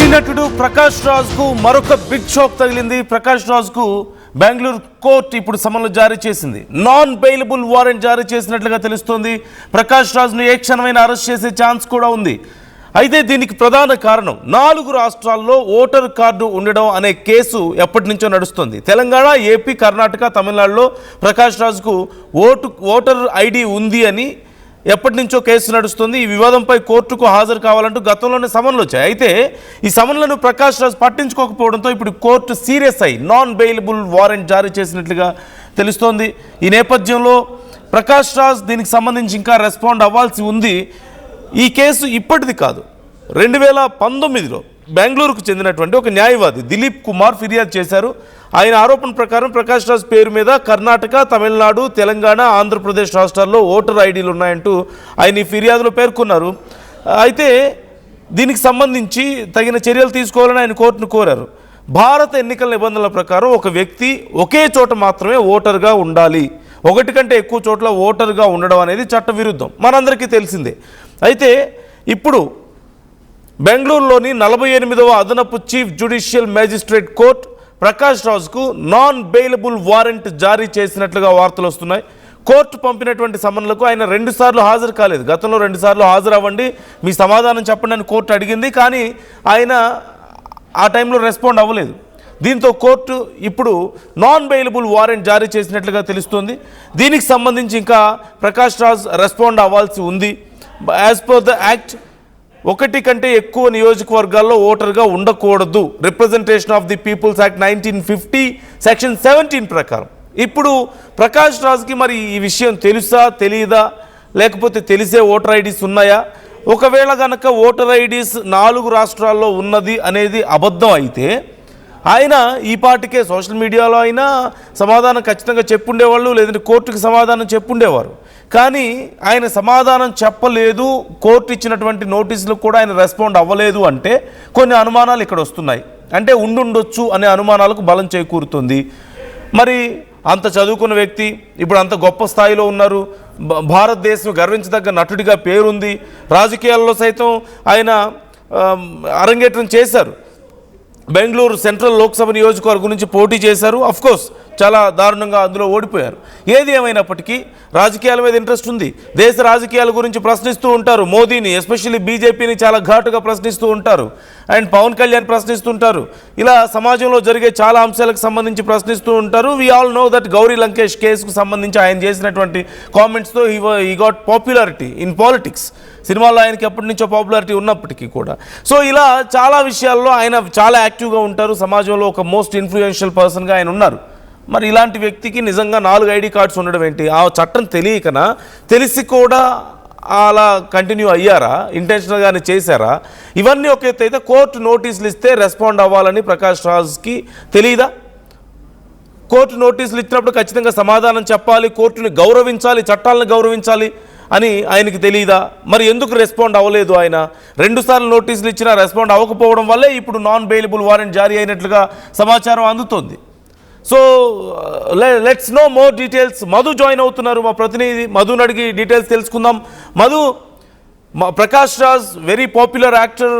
సినీ నటుడు ప్రకాష్ రాజ్ కు మరొక బిగ్ షాక్ తగిలింది. ప్రకాష్ రాజ్ కు బెంగళూరు కోర్టు ఇప్పుడు సమన్లు జారీ చేసింది. నాన్ బెయిలబుల్ వారెంట్ జారీ చేసినట్లుగా తెలుస్తోంది. ప్రకాష్ రాజ్ను ఏ క్షణమైనా అరెస్ట్ చేసే ఛాన్స్ కూడా ఉంది. అయితే దీనికి ప్రధాన కారణం 4 రాష్ట్రాల్లో ఓటర్ కార్డు ఉండడం అనే కేసు ఎప్పటి నుంచో నడుస్తుంది. తెలంగాణ, ఏపీ, కర్ణాటక, తమిళనాడులో ప్రకాష్ రాజ్కు ఓటర్ ఐడి ఉంది అని ఎప్పటి నుంచో కేసు నడుస్తుంది. ఈ వివాదంపై కోర్టుకు హాజరు కావాలంటూ గతంలోనే సమన్లు వచ్చాయి. అయితే ఈ సమన్లను ప్రకాష్ రాజ్ పట్టించుకోకపోవడంతో ఇప్పుడు కోర్టు సీరియస్ అయి నాన్ బెయిలబుల్ వారెంట్ జారీ చేసినట్లుగా తెలుస్తోంది. ఈ నేపథ్యంలో ప్రకాష్ రాజ్ దీనికి సంబంధించి ఇంకా రెస్పాండ్ అవ్వాల్సి ఉంది. ఈ కేసు ఇప్పటిది కాదు, 2019లో బెంగళూరుకు చెందినటువంటి ఒక న్యాయవాది దిలీప్ కుమార్ ఫిర్యాదు చేశారు. ఆయన ఆరోపణ ప్రకారం ప్రకాష్ రాజ్ పేరు మీద కర్ణాటక, తమిళనాడు, తెలంగాణ, ఆంధ్రప్రదేశ్ రాష్ట్రాల్లో ఓటర్ ఐడీలు ఉన్నాయంటూ ఆయన ఈ ఫిర్యాదులో పేర్కొన్నారు. అయితే దీనికి సంబంధించి తగిన చర్యలు తీసుకోవాలని ఆయన కోర్టును కోరారు. భారత ఎన్నికల నిబంధనల ప్రకారం ఒక వ్యక్తి ఒకే చోట మాత్రమే ఓటర్గా ఉండాలి. ఒకటి కంటే ఎక్కువ చోట్ల ఓటర్గా ఉండడం అనేది చట్టవిరుద్ధం, మనందరికీ తెలిసిందే. అయితే ఇప్పుడు బెంగళూరులోని 48వ అదనపు chief judicial magistrate court Prakash రాజ్కు నాన్ బెయిలబుల్ వారెంట్ జారీ చేసినట్లుగా వార్తలు వస్తున్నాయి. కోర్టు పంపినటువంటి సమన్లకు ఆయన 2 సార్లు హాజరు కాలేదు. గతంలో 2 సార్లు హాజరు అవ్వండి, మీ సమాధానం చెప్పండి అని కోర్టు అడిగింది, కానీ ఆయన ఆ టైంలో రెస్పాండ్ అవ్వలేదు. దీంతో కోర్టు ఇప్పుడు నాన్ బెయిలబుల్ వారెంట్ జారీ చేసినట్లుగా తెలుస్తుంది. దీనికి సంబంధించి ఇంకా ప్రకాష్ రాజ్ రెస్పాండ్ అవ్వాల్సి ఉంది. యాజ్ పర్ ద యాక్ట్, 1 కంటే ఎక్కువ నియోజకవర్గాల్లో ఓటర్గా ఉండకూడదు. Representation of the people's act 1950 section 17 ప్రకారం. ఇప్పుడు ప్రకాష్ రాజ్కి మరి ఈ విషయం తెలుసా, తెలియదా, లేకపోతే తెలిసే ఓటర్ ఐడీస్ ఉన్నాయా? ఒకవేళ కనుక ఓటర్ ఐడీస్ 4 రాష్ట్రాల్లో ఉన్నది అనేది అబద్ధం అయితే ఆయన ఈ పాటికే సోషల్ మీడియాలో అయినా సమాధానం ఖచ్చితంగా చెప్పుండేవాళ్ళు, లేదంటే కోర్టుకి సమాధానం చెప్పుండేవారు. కానీ ఆయన సమాధానం చెప్పలేదు, కోర్టు ఇచ్చినటువంటి నోటీసులకు కూడా ఆయన రెస్పాండ్ అవ్వలేదు అంటే కొన్ని అనుమానాలు ఇక్కడ వస్తున్నాయి. అంటే ఉండుండొచ్చు అనే అనుమానాలకు బలం చేకూరుతుంది. మరి అంత చదువుకున్న వ్యక్తి ఇప్పుడు అంత గొప్ప స్థాయిలో ఉన్నారు, భారతదేశం గర్వించదగ్గ నటుడిగా పేరుంది, రాజకీయాల్లో సైతం ఆయన అరంగేట్రం చేశారు. బెంగళూరు సెంట్రల్ లోక్సభ నియోజకవర్గం నుంచి పోటీ చేశారు. అఫ్కోర్స్ చాలా దారుణంగా అందులో ఓడిపోయారు. ఏది ఏమైనప్పటికీ రాజకీయాల మీద ఇంట్రెస్ట్ ఉంది. దేశ రాజకీయాల గురించి ప్రశ్నిస్తూ ఉంటారు. మోదీని, ఎస్పెషల్లీ బీజేపీని చాలా ఘాటుగా ప్రశ్నిస్తూ ఉంటారు. అండ్ పవన్ కళ్యాణ్ ప్రశ్నిస్తుంటారు. ఇలా సమాజంలో జరిగే చాలా అంశాలకు సంబంధించి ప్రశ్నిస్తూ ఉంటారు. We all know that Gauri Lankesh కేసుకు సంబంధించి ఆయన చేసినటువంటి కామెంట్స్తో he got popularity in politics. సినిమాల్లో ఆయనకి ఎప్పటి నుంచో పాపులారిటీ ఉన్నప్పటికీ కూడా. సో ఇలా చాలా విషయాల్లో ఆయన చాలా యాక్టివ్గా ఉంటారు. సమాజంలో ఒక మోస్ట్ ఇన్ఫ్లుయెన్షియల్ పర్సన్గా ఆయన ఉన్నారు. మరి ఇలాంటి వ్యక్తికి నిజంగా 4 ఐడి కార్డ్స్ ఉండడం ఏంటి? ఆ చట్టం తెలియకనా, తెలిసి కూడా అలా కంటిన్యూ అయ్యారా, ఇంటెన్షనల్గానే చేశారా? ఇవన్నీ ఒక ఎత్తు అయితే కోర్టు నోటీసులు ఇస్తే రెస్పాండ్ అవ్వాలని ప్రకాష్ రాజ్కి తెలియదా? కోర్టు నోటీసులు ఇచ్చినప్పుడు ఖచ్చితంగా సమాధానం చెప్పాలి, కోర్టుని గౌరవించాలి, చట్టాలను గౌరవించాలి అని ఆయనకి తెలియదా? మరి ఎందుకు రెస్పాండ్ అవ్వలేదు? ఆయన 2 సార్లు నోటీసులు ఇచ్చినా రెస్పాండ్ అవ్వకపోవడం వల్లే ఇప్పుడు నాన్ బెయిలబుల్ వారెంట్ జారీ అయినట్లుగా సమాచారం అందుతోంది. So let's know more details. Madhu join అవుతున్నారు, మా ప్రతినిధి. మధుని అడిగి డీటెయిల్స్ తెలుసుకుందాం. Madhu, Prakash Raj very popular actor,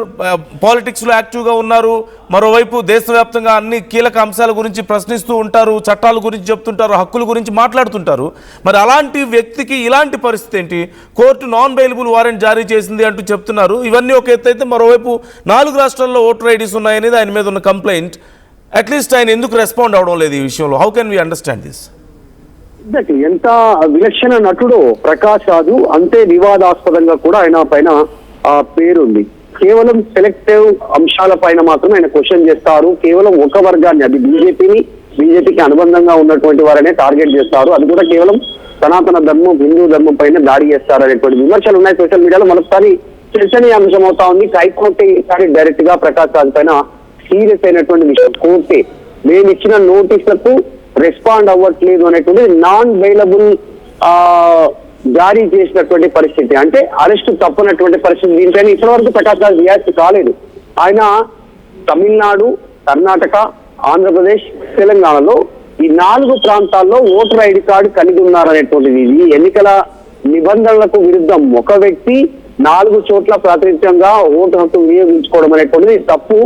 పాలిటిక్స్లో యాక్టివ్గా ఉన్నారు. మరోవైపు దేశవ్యాప్తంగా అన్ని కీలక అంశాల గురించి ప్రశ్నిస్తూ ఉంటారు, చట్టాల గురించి చెప్తుంటారు, హక్కుల గురించి మాట్లాడుతుంటారు. మరి అలాంటి వ్యక్తికి ఇలాంటి పరిస్థితి ఏంటి? కోర్టు నాన్ బెయిలబుల్ వారెంట్ జారీ చేసింది అంటూ చెప్తున్నారు. ఇవన్నీ ఒక ఎత్తు అయితే మరోవైపు 4 రాష్ట్రాల్లో ఓటర్ ఐడీస్ ఉన్నాయనేది ఆయన మీద ఉన్న కంప్లైంట్. అట్లీస్ట్ ఆయన ఎందుకు రెస్పాండ్ అవడం లేదు ఈ విషయంలో? How can we understand this? ఎంత విలక్షణ నటుడు ప్రకాష్ రాజు, అంతే వివాదాస్పదంగా కూడా ఆయన పైన పేరుంది. కేవలం సెలెక్టివ్ అంశాల పైన మాత్రం ఆయన క్వశ్చన్ చేస్తారు. కేవలం ఒక వర్గాన్ని, అది బీజేపీకి అనుబంధంగా ఉన్నటువంటి వారనే టార్గెట్ చేస్తారు. అది కూడా కేవలం సనాతన ధర్మం, హిందూ ధర్మం పైన దాడి చేస్తారు అనేటువంటి విమర్శలు ఉన్నాయి సోషల్ మీడియాలో. మరొకసారి చర్చనీయాంశం అవుతా ఉంది. హైకోర్టు ఈసారి డైరెక్ట్ గా ప్రకాష్ రాజు పైన సీరియస్ అయినటువంటి విషయం. కోర్టే మేము ఇచ్చిన నోటీసులకు రెస్పాండ్ అవ్వట్లేదు అనేటువంటి నాన్ బెయిలబుల్ జారీ చేసినటువంటి పరిస్థితి, అంటే అరెస్ట్ తప్పనటువంటి పరిస్థితి. దీనిపైన ఇప్పటి వరకు ప్రకాష్ రాజ్ రియాక్ట్ కాలేదు. ఆయన తమిళనాడు, కర్ణాటక, ఆంధ్రప్రదేశ్, తెలంగాణలో ఈ 4 ప్రాంతాల్లో ఓటర్ ఐడి కార్డు కలిగి ఉన్నారనేటువంటిది. ఇది ఎన్నికల నిబంధనలకు విరుద్ధం. ఒక వ్యక్తి 4 చోట్ల ప్రాతినిధ్యంగా ఓటు హక్కు వినియోగించుకోవడం అనేటువంటిది తప్పు,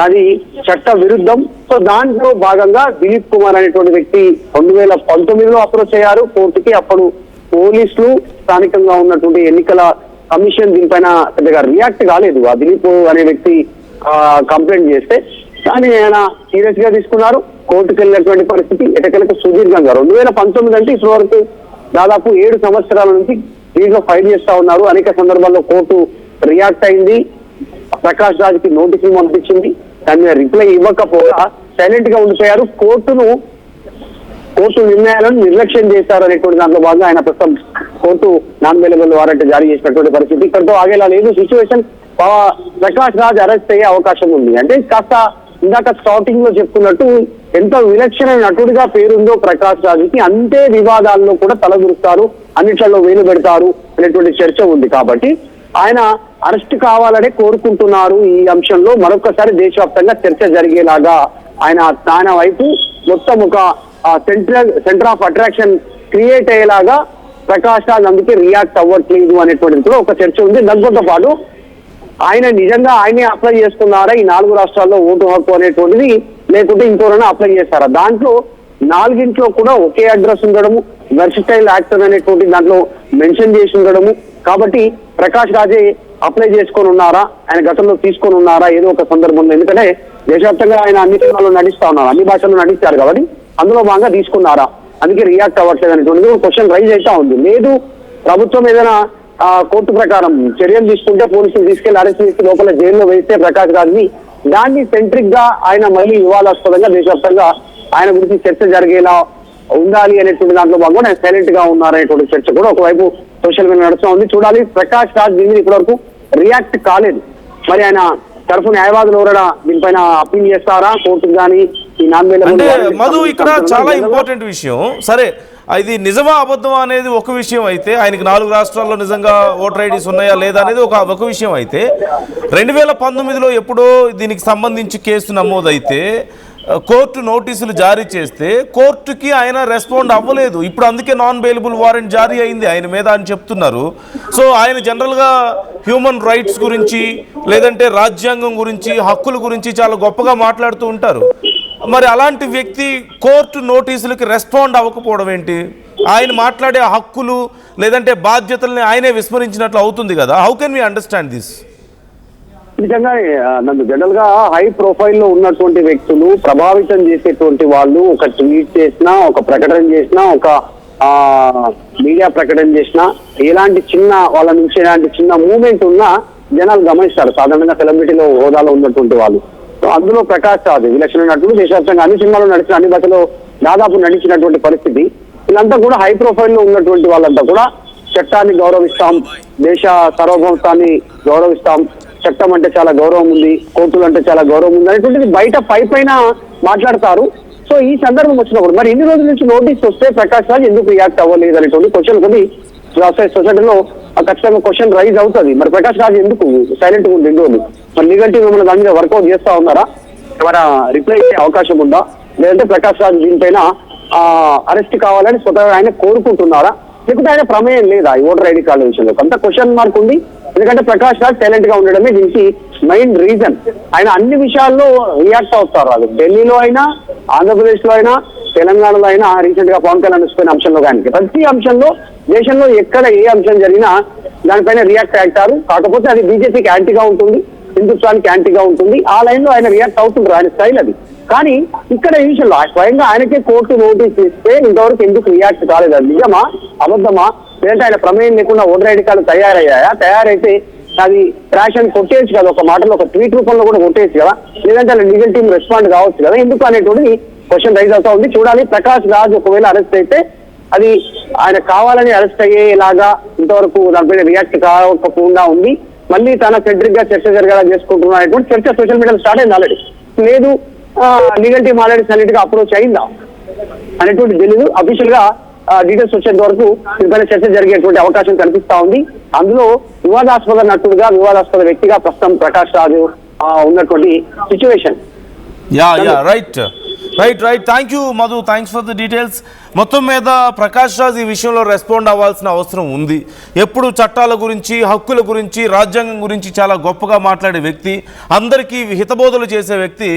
అది చట్ట విరుద్ధం. సో దాంట్లో భాగంగా దిలీప్ కుమార్ అనేటువంటి వ్యక్తి 2019లో అప్రోచ్ అయ్యారు కోర్టుకి. అప్పుడు పోలీసులు, స్థానికంగా ఉన్నటువంటి ఎన్నికల కమిషన్ దీనిపైన పెద్దగా రియాక్ట్ కాలేదు. ఆ దిలీప్ అనే వ్యక్తి కంప్లైంట్ చేస్తే కానీ ఆయన సీరియస్ గా తీసుకున్నారు. కోర్టుకు వెళ్ళినటువంటి పరిస్థితి ఎటకెలకు సుదీర్ఘంగా 2019 అంటే ఇప్పటి వరకు దాదాపు 7 సంవత్సరాల నుంచి దీంట్లో ఫైల్ చేస్తా ఉన్నారు. అనేక సందర్భాల్లో కోర్టు రియాక్ట్ అయింది, ప్రకాష్ రాజ్కి నోటీసులు పంపించింది, దాని మీద రిప్లై ఇవ్వకపోగా సైలెంట్ గా ఉండిపోయారు. కోర్టు నిర్ణయాలను నిర్లక్ష్యం చేశారు అనేటువంటి దాంట్లో భాగంగా ఆయన ప్రస్తుతం కోర్టు నాన్ అవైలబుల్ వారెంట్ జారీ చేసినటువంటి పరిస్థితి. ఇక్కడితో ఆగేలా లేదు సిచ్యువేషన్. ప్రకాష్ రాజ్ అరెస్ట్ అయ్యే అవకాశం ఉంది. అంటే కాస్త ఇందాక స్టార్టింగ్ లో చెప్పుకున్నట్టు ఎంతో విలక్షణ నటుడిగా పేరుందో ప్రకాష్ రాజ్కి, అంతే వివాదాల్లో కూడా తలదూరుస్తారు, అన్నిట్లలో వేలు పెడతారు అనేటువంటి చర్చ ఉంది. కాబట్టి ఆయన అరెస్ట్ కావాలనే కోరుకుంటున్నారు. ఈ అంశంలో మరొకసారి దేశవ్యాప్తంగా చర్చ జరిగేలాగా ఆయన వైపు మొత్తం ఒక సెంటర్ ఆఫ్ అట్రాక్షన్ క్రియేట్ అయ్యేలాగా ప్రకాష్ రాజ్ అందుకే రియాక్ట్ అవ్వట్లేదు అనేటువంటిది కూడా ఒక చర్చ ఉంది. దాంతో పాటు ఆయన నిజంగా ఆయనే అప్లై చేసుకున్నారా ఈ 4 రాష్ట్రాల్లో ఓటు హక్కు అనేటువంటిది, లేకుంటే ఇంకోరైనా అప్లై చేస్తారా? దాంట్లో 4 కూడా ఒకే అడ్రస్ ఉండడము, వెర్సిటైల్ యాక్టర్ అనేటువంటి దాంట్లో మెన్షన్ చేసి ఉండడము. కాబట్టి ప్రకాష్ రాజే అప్లై చేసుకొని ఉన్నారా, ఆయన గతంలో తీసుకొని ఉన్నారా ఏదో ఒక సందర్భంలో? ఎందుకంటే దేశవ్యాప్తంగా ఆయన అన్ని సినిమాల్లో నటిస్తా ఉన్నారు, అన్ని భాషల్లో నటిస్తారు కాబట్టి అందులో భాగంగా తీసుకున్నారా, అందుకే రియాక్ట్ అవ్వట్లేదు అనేటువంటిది క్వశ్చన్ రైజ్ అవుతా ఉంది. లేదు ప్రభుత్వం ఏదైనా కోర్టు ప్రకారం చర్యలు తీసుకుంటే పోలీసులు తీసుకెళ్లి అరెస్ట్ చేసి లోపల జైల్లో వేస్తే ప్రకాష్ రాజ్ని, దాన్ని సెంట్రిక్ గా ఆయన మళ్ళీ వివాదాస్పదంగా దేశవ్యాప్తంగా ఆయన గురించి చర్చ జరిగేలా ఉండాలి అనేటువంటి దాంట్లో భాగంగా ఆయన సైలెంట్ గా ఉన్నారనేటువంటి చర్చ కూడా ఒకవైపు సోషల్ మీడియా నడుస్తూ ఉంది. చూడాలి. ప్రకాష్ రాజ్ దీని ఇప్పటివరకు రియాక్ట్ కాలేదు. మరి ఆయన తరఫు న్యాయవాదులు ఎవరైనా దీనిపైన అప్పీల్ చేస్తారా కోర్టుకు కానీ? ఈ అంటే మధు ఇక్కడ చాలా ఇంపార్టెంట్ విషయం. సరే, ఇది నిజమా అబద్ధమా అనేది ఒక విషయం అయితే, ఆయనకి 4 రాష్ట్రాల్లో నిజంగా ఓటర్ ఐడీస్ ఉన్నాయా లేదా అనేది ఒక విషయం అయితే, 2019లో ఎప్పుడో దీనికి సంబంధించి కేసు నమోదైతే కోర్టు నోటీసులు జారీ చేస్తే కోర్టుకి ఆయన రెస్పాండ్ అవ్వలేదు. ఇప్పుడు అందుకే నాన్ బెయిలబుల్ వారెంట్ జారీ అయింది ఆయన మీద అని చెప్తున్నారు. సో ఆయన జనరల్గా హ్యూమన్ రైట్స్ గురించి, లేదంటే రాజ్యాంగం గురించి, హక్కుల గురించి చాలా గొప్పగా మాట్లాడుతూ ఉంటారు. మరి అలాంటి వ్యక్తి కోర్టు నోటీసులకి రెస్పాండ్ అవ్వకపోవడం ఏంటి? ఆయన మాట్లాడే హక్కులు లేదంటే బాధ్యతల్ని ఆయనే విస్మరించినట్లు అవుతుంది కదా. How can we understand this? నిజంగా నన్ను జనరల్ గా హై ప్రొఫైల్ లో ఉన్నటువంటి వ్యక్తులు, ప్రభావితం చేసేటువంటి వాళ్ళు ఒక ట్వీట్ చేసినా, ఒక ప్రకటన చేసినా, ఒక మీడియా ప్రకటన చేసినా, ఎలాంటి చిన్న వాళ్ళ నుంచి ఎలాంటి చిన్న మూవ్మెంట్ ఉన్నా జనాలు గమనిస్తారు. సాధారణంగా సెలబ్రిటీలో హోదాలో ఉన్నటువంటి వాళ్ళు. సో అందులో ప్రకాష్ రాజ్ విలక్షణ నటుడు, దేశవ్యాప్తంగా అన్ని సినిమాలు నడిచిన, అన్ని భాషలో దాదాపు నడిచినటువంటి పరిస్థితి. వీళ్ళంతా కూడా హై ప్రొఫైల్ లో ఉన్నటువంటి వాళ్ళంతా కూడా చట్టాన్ని గౌరవిస్తాం, దేశ సార్వభౌమత్వాన్ని గౌరవిస్తాం, చట్టం అంటే చాలా గౌరవం ఉంది, కోర్టులు అంటే చాలా గౌరవం ఉంది అనేటువంటిది బయట పైన మాట్లాడతారు. సో ఈ సందర్భం వచ్చినప్పుడు మరి ఇన్ని రోజుల నుంచి నోటీస్ వస్తే ప్రకాష్ రాజ్ ఎందుకు రియాక్ట్ అవ్వలేదు అనేటువంటి క్వశ్చన్ కొన్ని సొసైటీలో ఖచ్చితంగా క్వశ్చన్ రైజ్ అవుతుంది. మరి ప్రకాష్ రాజ్ ఎందుకు సైలెంట్ గా ఉంది 2 రోజులు? మరి లీగల్ టీం మిమ్మల్ని దాని మీద వర్కౌట్ చేస్తా ఉన్నారా? ఏమైనా రిప్లై ఇచ్చే అవకాశం ఉందా? లేదంటే ప్రకాష్ రాజ్ దీనిపైన అరెస్ట్ కావాలని స్వతహా ఆయన కోరుకుంటున్నారా, లేకపోతే ఆయన ప్రమేయం లేదా ఈ ఓటర్ ఐడి కార్డు విషయంలో? కొంత క్వశ్చన్ మార్క్ ఉంది. ఎందుకంటే ప్రకాష్ రాజ్ సైలెంట్ గా ఉండడమే దీనికి మెయిన్ రీజన్. ఆయన అన్ని విషయాల్లో రియాక్ట్ అవుతారు. అది ఢిల్లీలో అయినా, ఆంధ్రప్రదేశ్ లో అయినా, తెలంగాణలో అయినా, రీసెంట్ గా పవన్ కళ్యాణ్ వచ్చిపోయిన అంశంలో కానీ ప్రతి అంశంలో దేశంలో ఎక్కడ ఏ అంశం జరిగినా దానిపైన రియాక్ట్ అవుతారు. కాకపోతే అది బీజేపీకి యాంటీగా ఉంటుంది, హిందుత్వానికి యాంటీగా ఉంటుంది. ఆ లైన్ లో ఆయన రియాక్ట్ అవుతుంటారు, ఆయన స్టైల్ అది. కానీ ఇక్కడ ఈ విషయంలో స్వయంగా ఆయనకే కోర్టు నోటీస్ ఇస్తే ఇంతవరకు ఎందుకు రియాక్ట్ కాలేదు? అది నిజమా అబద్ధమా? లేదంటే ఆయన ప్రమేయం లేకుండా ఓటర్ ఐడి కార్డు తయారయ్యాయా? తయారైతే అది ట్రాష్ అని కొట్టేయచ్చు కదా, ఒక మాటలో ఒక ట్వీట్ రూపంలో కూడా కొట్టేయచ్చు కదా, లేదంటే ఆయన లీగల్ టీం రెస్పాండ్ కావచ్చు కదా, ఎందుకు అనేటువంటి క్వశ్చన్ రైజ్ అవుతా ఉంది. చూడాలి. ప్రకాష్ రాజ్ ఒకవేళ అరెస్ట్ అయితే అది ఆయన కావాలని అరెస్ట్ అయ్యేలాగా ఇంతవరకు దానిపైన రియాక్ట్ కావకుండా ఉంది. మళ్ళీ తన సెంట్రిక్ గా చర్చ జరగాలని చేసుకుంటున్నటువంటి చర్చ సోషల్ మీడియాలో స్టార్ట్ అయింది ఆల్రెడీ. లేదు లీగల్ టీం ఆల్రెడీ సైలెంట్ గా అప్రోచ్ అయిందా అనేటువంటి తెలియదు. అఫీషియల్ గా డీటెయిల్స్ వచ్చేంత వరకు దీనిపైన చర్చ జరిగేటువంటి అవకాశం కనిపిస్తా ఉంది. అందులో వివాదాస్పద నటుడుగా, వివాదాస్పద వ్యక్తిగా ప్రస్తుతం ప్రకాష్ రాజ్ ఉన్నటువంటి situation. Right. Thank you Madhu, thanks for the details. మొత్తం మీద ప్రకాష్ రాజ్ ఈ విషయంలో రెస్పాండ్ అవ్వాల్సిన అవసరం ఉంది. ఎప్పుడు చట్టాల గురించి, హక్కుల గురించి, రాజ్యాంగం గురించి చాలా గొప్పగా మాట్లాడే వ్యక్తి, అందరికీ హితబోధలు చేసే వ్యక్తి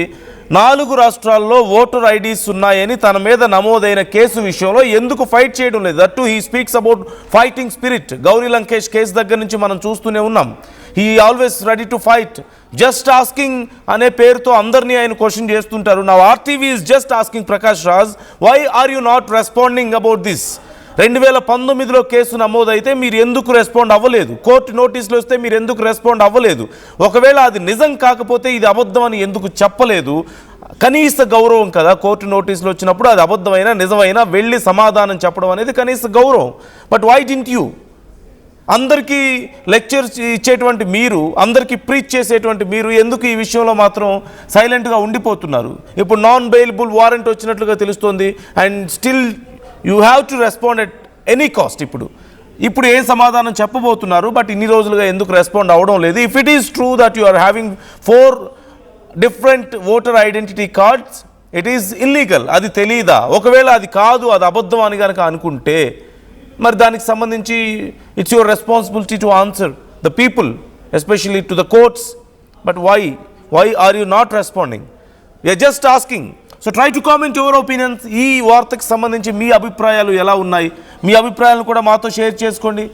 4 రాష్ట్రాల్లో ఓటర్ ఐడీస్ ఉన్నాయని తన మీద నమోదైన కేసు విషయంలో ఎందుకు ఫైట్ చేయడం లేదు? That to he speaks about fighting spirit. Gauri Lankesh case దగ్గర నుంచి మనం చూస్తూనే ఉన్నాం. He always ready to fight. Just asking అనే పేరుతో అందరినీ ఆయన క్వశ్చన్ చేస్తుంటారు. నా RTV is just asking Prakash Raj, why are you not responding about this? 2019లో కేసు నమోదైతే మీరు ఎందుకు రెస్పాండ్ అవ్వలేదు? కోర్టు నోటీసులు వస్తే మీరు ఎందుకు రెస్పాండ్ అవ్వలేదు? ఒకవేళ అది నిజం కాకపోతే ఇది అబద్ధం అని ఎందుకు చెప్పలేదు? కనీస గౌరవం కదా, కోర్టు నోటీసులు వచ్చినప్పుడు అది అబద్ధమైనా నిజమైనా వెళ్ళి సమాధానం చెప్పడం అనేది కనీస గౌరవం. But why didn't you? అందరికీ లెక్చర్స్ ఇచ్చేటువంటి మీరు, అందరికీ ప్రీచ్ చేసేటువంటి మీరు ఎందుకు ఈ విషయంలో మాత్రం సైలెంట్గా ఉండిపోతున్నారు? ఇప్పుడు నాన్ బెయిలబుల్ వారెంట్ వచ్చినట్లుగా తెలుస్తోంది and still you have to respond at any cost. ఇప్పుడు ఏం సమాధానం చెప్పబోతున్నారు? బట్ ఇన్ని రోజులుగా ఎందుకు రెస్పాండ్ అవ్వడం లేదు? If it is true that you are having 4 different voter identity cards, it is illegal. అది తెలీదా? ఒకవేళ అది కాదు, అది అబద్ధం అని కనుక అనుకుంటే మరి దానికి సంబంధించి it's your responsibility to answer the people, especially to the courts. But why are you not responding? You're just asking. So try to comment your opinions. ఈ వార్తకు సంబంధించి మీ అభిప్రాయాలు ఎలా ఉన్నాయి? మీ అభిప్రాయాలను కూడా మాతో షేర్ చేసుకోండి.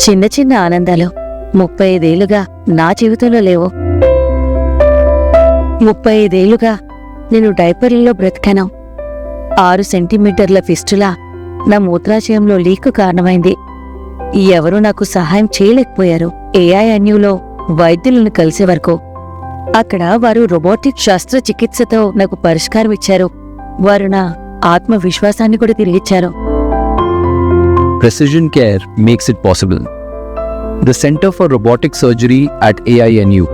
చిన్న చిన్న ఆనందాలు 35 ఏళ్లుగా నా జీవితంలో లేవు. 35 ఏళ్లుగా నేను డైపర్లలో బ్రతికాను. 6 సెంటీమీటర్ల ఫిస్టులా నా మూత్రాశయంలో లీకు కారణమైంది. ఎవరూ నాకు సహాయం చేయలేకపోయారు. AINUలో వైద్యులను కలిసే వరకు. అక్కడ వారు రోబోటిక్ శస్త్రచికిత్సతో నాకు పరిష్కారం ఇచ్చారు. వారు నా ఆత్మవిశ్వాసాన్ని కూడా తిరిగిచ్చారు. Precision care makes it possible. The Center for Robotic Surgery at AINU